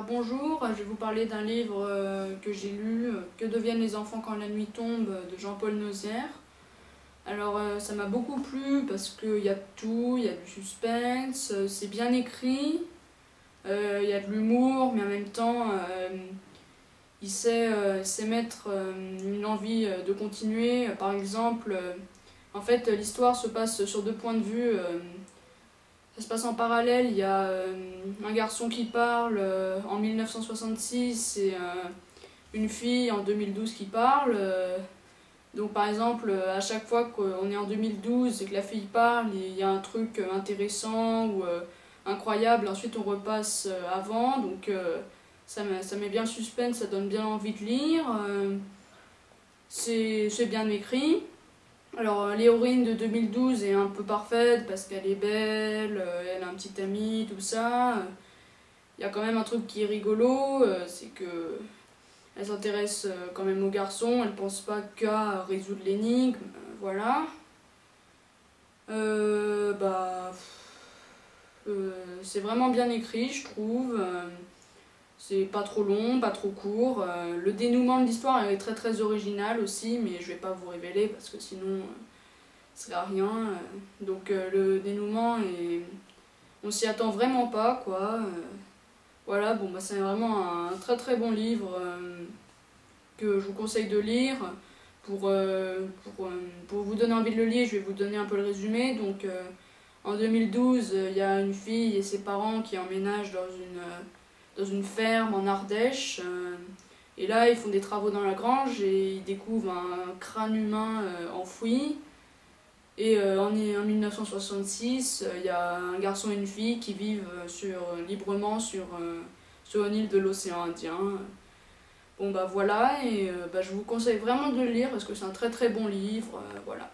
Bonjour, je vais vous parler d'un livre que j'ai lu, Que deviennent les enfants quand la nuit tombe, de Jean-Paul Nozière. Alors ça m'a beaucoup plu parce qu'il y a tout, il y a du suspense, c'est bien écrit, il y a de l'humour, mais en même temps il sait mettre une envie de continuer. Par exemple, en fait l'histoire se passe sur deux points de vue. Ça se passe en parallèle, il y a un garçon qui parle en 1966 et une fille en 2012 qui parle. Donc par exemple, à chaque fois qu'on est en 2012 et que la fille parle, il y a un truc intéressant ou incroyable, ensuite on repasse avant, donc ça met bien le suspense, ça donne bien envie de lire. C'est bien écrit. Alors, l'héroïne de 2012 est un peu parfaite parce qu'elle est belle, elle a un petit ami, tout ça. Il y a quand même un truc qui est rigolo, c'est que elle s'intéresse quand même aux garçons, elle pense pas qu'à résoudre l'énigme, voilà. C'est vraiment bien écrit, je trouve. C'est pas trop long, pas trop court. Le dénouement de l'histoire est très très original aussi, mais je vais pas vous révéler parce que sinon ça sert à rien. Donc le dénouement on s'y attend vraiment pas quoi. Voilà, bon bah c'est vraiment un très très bon livre que je vous conseille de lire. Pour vous donner envie de le lire, je vais vous donner un peu le résumé. Donc en 2012, il y a une fille et ses parents qui emménagent dans une ferme en Ardèche. Et là, ils font des travaux dans la grange et ils découvrent un crâne humain enfoui. Et en 1966, il y a un garçon et une fille qui vivent librement sur une île de l'océan Indien. Bon bah voilà, et je vous conseille vraiment de le lire parce que c'est un très très bon livre, voilà.